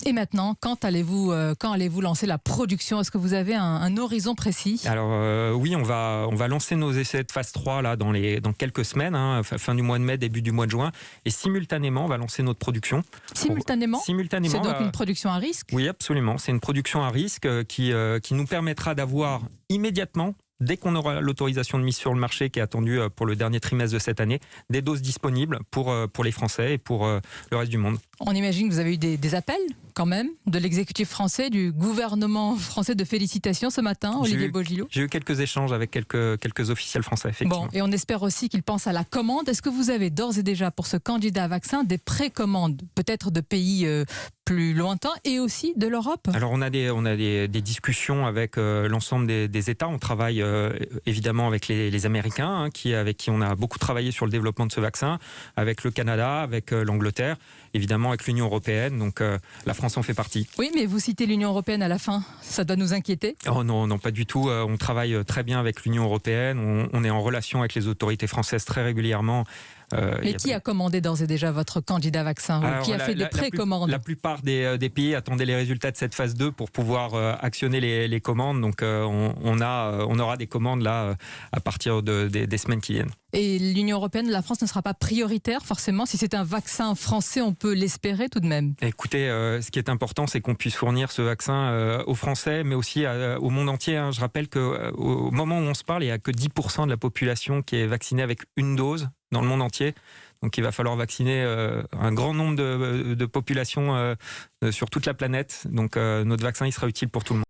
Et maintenant, quand allez-vous lancer la production? Est-ce que vous avez un horizon précis? Alors oui, on va lancer nos essais de phase 3 là, dans quelques semaines, hein, fin du mois de mai, début du mois de juin. Et simultanément, on va lancer notre production. Simultanément? Simultanément. C'est donc une production à risque? Oui, absolument. C'est une production à risque qui nous permettra d'avoir immédiatement, dès qu'on aura l'autorisation de mise sur le marché qui est attendue pour le dernier trimestre de cette année, des doses disponibles pour les Français et pour le reste du monde. On imagine que vous avez eu des appels quand même de l'exécutif français, du gouvernement français, de félicitations ce matin, Olivier Bogelot. J'ai eu quelques échanges avec quelques officiels français, effectivement. Bon, et on espère aussi qu'ils pensent à la commande. Est-ce que vous avez d'ores et déjà pour ce candidat vaccin des précommandes, peut-être de pays plus lointains et aussi de l'Europe? Alors on a des discussions avec l'ensemble des États. On travaille évidemment avec les Américains, hein, avec qui on a beaucoup travaillé sur le développement de ce vaccin, avec le Canada, avec l'Angleterre, évidemment avec l'Union européenne. Donc la France en fait partie. Oui, mais vous citez l'Union européenne à la fin. Ça doit nous inquiéter? Oh non, non, pas du tout. On travaille très bien avec l'Union européenne. On est en relation avec les autorités françaises très régulièrement. Mais qui a commandé d'ores et déjà votre candidat vaccin? Alors, qui a fait des précommandes? La plupart des pays attendaient les résultats de cette phase 2 pour pouvoir actionner les commandes. Donc on aura des commandes là à partir des semaines qui viennent. Et l'Union européenne, la France ne sera pas prioritaire forcément? Si c'est un vaccin français, on peut l'espérer tout de même. Écoutez, ce qui est important, c'est qu'on puisse fournir ce vaccin aux Français, mais aussi au monde entier, hein. Je rappelle qu'au moment où on se parle, il n'y a que 10% de la population qui est vaccinée avec une dose dans le monde entier. Donc il va falloir vacciner un grand nombre de populations sur toute la planète. Donc notre vaccin, il sera utile pour tout le monde.